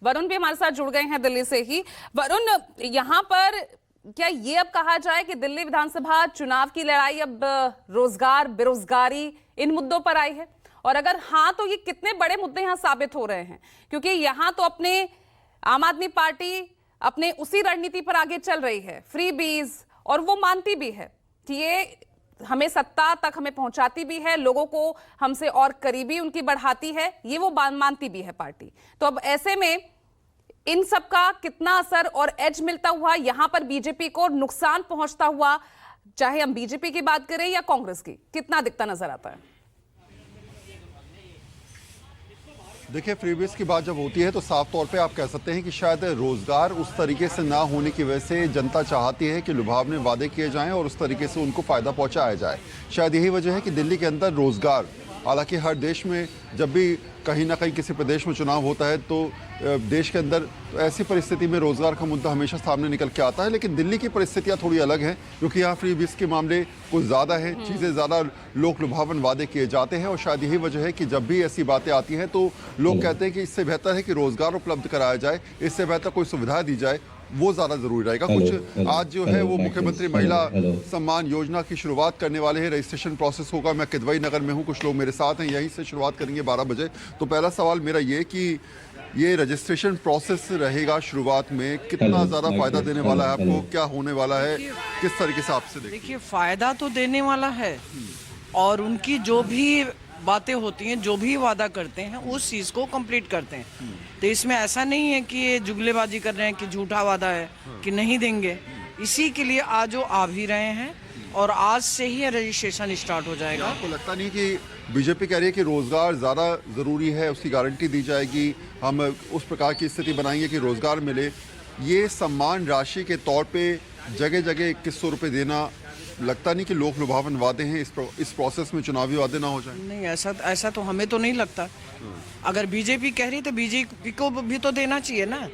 वरुण भी हमारे साथ जुड़ गए हैं दिल्ली से ही। वरुण, यहाँ पर क्या ये अब कहा जाए कि दिल्ली विधानसभा चुनाव की लड़ाई अब रोजगार, बेरोजगारी इन मुद्दों पर आई है? और अगर हाँ तो ये कितने बड़े मुद्दे यहाँ साबित हो रहे हैं? क्योंकि यहाँ तो अपने आम आदमी पार्टी अपने उसी रणनीति पर आगे चल रही है, फ्री बीज, और वो मानती भी है कि ये हमें सत्ता तक हमें पहुंचाती भी है, लोगों को हमसे और करीबी उनकी बढ़ाती है, ये वो मानती भी है पार्टी। तो अब ऐसे में इन सब का कितना असर और एज मिलता हुआ यहां पर बीजेपी को नुकसान पहुंचता हुआ, चाहे हम बीजेपी की बात करें या कांग्रेस की, कितना दिखता नजर आता है? देखिए, फ्रीबीज की बात जब होती है तो साफ तौर पे आप कह सकते हैं कि शायद रोजगार उस तरीके से ना होने की वजह से जनता चाहती है कि लुभावने वादे किए जाएं और उस तरीके से उनको फायदा पहुंचाया जाए। शायद यही वजह है कि दिल्ली के अंदर रोजगार, हालांकि हर देश में जब भी कहीं ना कहीं किसी प्रदेश में चुनाव होता है तो देश के अंदर ऐसी परिस्थिति में रोजगार का मुद्दा हमेशा सामने निकल के आता है, लेकिन दिल्ली की परिस्थितियां थोड़ी अलग हैं क्योंकि यहाँ फ्री बीज के मामले कुछ ज़्यादा हैं, चीज़ें ज़्यादा लोक लुभावन वादे किए जाते हैं और शायद यही वजह है कि जब भी ऐसी बातें आती हैं तो लोग कहते हैं कि इससे बेहतर है कि रोजगार उपलब्ध कराया जाए, इससे बेहतर कोई सुविधा दी जाए, वो ज़्यादा ज़रूरी रहेगा। कुछ आज जो है वो मुख्यमंत्री महिला सम्मान योजना की शुरुआत करने वाले हैं, रजिस्ट्रेशन प्रोसेस होगा। मैं किदवई नगर में हूँ, कुछ लोग मेरे साथ हैं, यहीं से शुरुआत करेंगे 12 बजे। तो पहला सवाल मेरा ये कि ये रजिस्ट्रेशन प्रोसेस रहेगा शुरुआत में, कितना ज़्यादा फ़ायदा देने वाला है आपको, क्या होने वाला है, किस तरीके से आपसे देखिए फ़ायदा तो देने वाला है और उनकी जो भी बातें होती हैं, जो भी वादा करते हैं उस चीज़ को कंप्लीट करते हैं। तो इसमें ऐसा नहीं है कि ये जुगलेबाजी कर रहे हैं कि झूठा वादा है कि नहीं देंगे। इसी के लिए आज वो आ भी रहे हैं और आज से ही रजिस्ट्रेशन स्टार्ट हो जाएगा। आपको लगता नहीं कि बीजेपी कह रही है कि रोजगार ज़्यादा ज़रूरी है, उसकी गारंटी दी जाएगी, हम उस प्रकार की स्थिति बनाएंगे कि रोजगार मिले, ये सम्मान राशि के तौर पे जगह जगह 2100 रुपये देना, लगता नहीं कि लोक लुभावन वादे हैं, इस प्रोसेस में चुनावी वादे ना हो जाए? नहीं, ऐसा तो हमें तो नहीं लगता। अगर बीजेपी कह रही तो बीजेपी को भी तो देना चाहिए ना।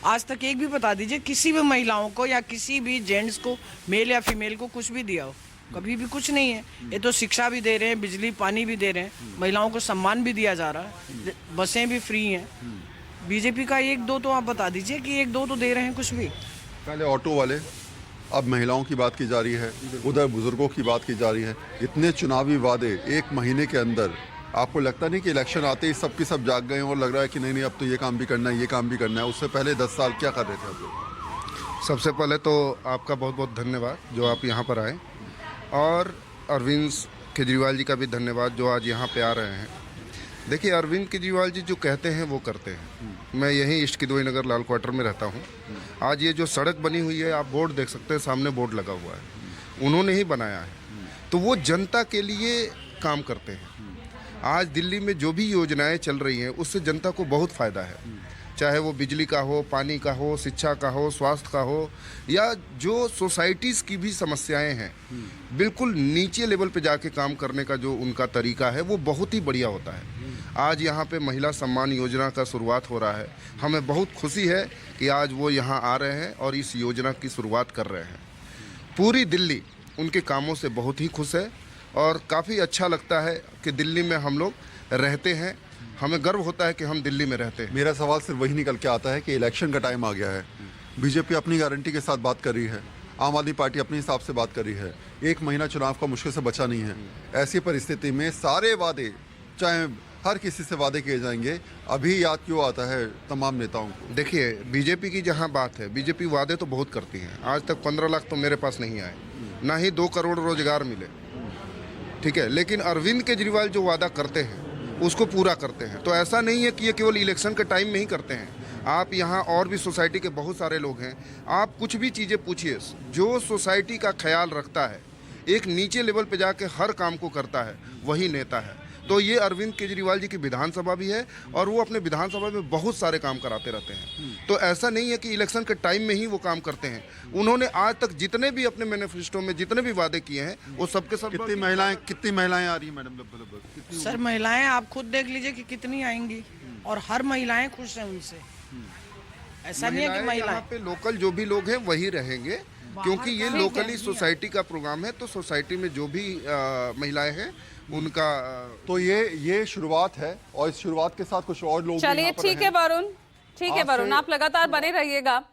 आज तक एक भी बता दीजिए किसी भी महिलाओं को या किसी भी जेंट्स को, मेल या फीमेल को कुछ भी दिया हो? कभी भी कुछ नहीं है। ये तो शिक्षा भी दे रहे हैं, बिजली पानी भी दे रहे हैं, महिलाओं को सम्मान भी दिया जा रहा है, बसें भी फ्री हैं। बीजेपी का एक दो तो आप बता दीजिए कि एक दो तो दे रहे हैं कुछ भी। पहले ऑटो वाले, अब महिलाओं की बात की जा रही है, उधर बुजुर्गों की बात की जा रही है। इतने चुनावी वादे एक महीने के अंदर, आपको लगता नहीं कि इलेक्शन आते ही सब की सब जाग गए और लग रहा है कि नहीं अब तो ये काम भी करना है, ये काम भी करना है? उससे पहले 10 साल क्या कर रहे थे आप लोग? सबसे पहले तो आपका बहुत बहुत धन्यवाद जो आप यहाँ पर आए, और अरविंद केजरीवाल जी का भी धन्यवाद जो आज यहाँ पे आ रहे हैं। देखिए, अरविंद केजरीवाल जी जो कहते हैं वो करते हैं। मैं यहीं ईस्ट किदवई नगर लाल क्वार्टर में रहता हूँ। आज ये जो सड़क बनी हुई है, आप बोर्ड देख सकते हैं, सामने बोर्ड लगा हुआ है, उन्होंने ही बनाया है। तो वो जनता के लिए काम करते हैं। आज दिल्ली में जो भी योजनाएं चल रही हैं उससे जनता को बहुत फ़ायदा है, चाहे वो बिजली का हो, पानी का हो, शिक्षा का हो, स्वास्थ्य का हो, या जो सोसाइटीज़ की भी समस्याएं हैं, बिल्कुल नीचे लेवल पे जाके काम करने का जो उनका तरीका है वो बहुत ही बढ़िया होता है। आज यहाँ पे महिला सम्मान योजना का शुरुआत हो रहा है। हमें बहुत खुशी है कि आज वो यहाँ आ रहे हैं और इस योजना की शुरुआत कर रहे हैं। पूरी दिल्ली उनके कामों से बहुत ही खुश है और काफ़ी अच्छा लगता है कि दिल्ली में हम लोग रहते हैं, हमें गर्व होता है कि हम दिल्ली में रहते हैं। मेरा सवाल सिर्फ वही निकल के आता है कि इलेक्शन का टाइम आ गया है, बीजेपी अपनी गारंटी के साथ बात कर रही है, आम आदमी पार्टी अपने हिसाब से बात कर रही है, एक महीना चुनाव का मुश्किल से बचा नहीं है। ऐसी परिस्थिति में सारे वादे, चाहे हर किसी से वादे किए जाएंगे, अभी याद क्यों आता है तमाम नेताओं को? देखिए, बीजेपी की जहाँ बात है, बीजेपी वादे तो बहुत करती है। आज तक 15 लाख तो मेरे पास नहीं आए, ना ही 2 करोड़ रोजगार मिले, ठीक है, लेकिन अरविंद केजरीवाल जो वादा करते हैं उसको पूरा करते हैं। तो ऐसा नहीं है कि ये केवल इलेक्शन के टाइम में ही करते हैं। आप यहाँ और भी सोसाइटी के बहुत सारे लोग हैं, आप कुछ भी चीज़ें पूछिए, जो सोसाइटी का ख्याल रखता है, एक नीचे लेवल पे जाके हर काम को करता है, वही नेता है। तो ये अरविंद केजरीवाल जी की विधानसभा भी है और वो अपने विधानसभा में बहुत सारे काम कराते रहते हैं। तो ऐसा नहीं है कि इलेक्शन के टाइम में ही वो काम करते हैं। उन्होंने आज तक जितने भी अपने मैनिफेस्टो में जितने भी वादे किए हैं वो सबके सब। कितनी महिलाएं आ रही हैं मैडम? लगभग सर, महिलाएं आप खुद देख लीजिए कि कितनी आएंगी और हर महिलाएं खुश हैं उनसे। ऐसा नहीं है कि महिलाएं पे लोकल जो भी लोग हैं वही रहेंगे, क्योंकि ये लोकली सोसाइटी का प्रोग्राम है। तो सोसाइटी में जो भी महिलाएं हैं उनका, तो ये शुरुआत है और इस शुरुआत के साथ कुछ और लोग। चलिए ठीक है वरुण, ठीक है आज वरुण, से- आप लगातार बने रहिएगा।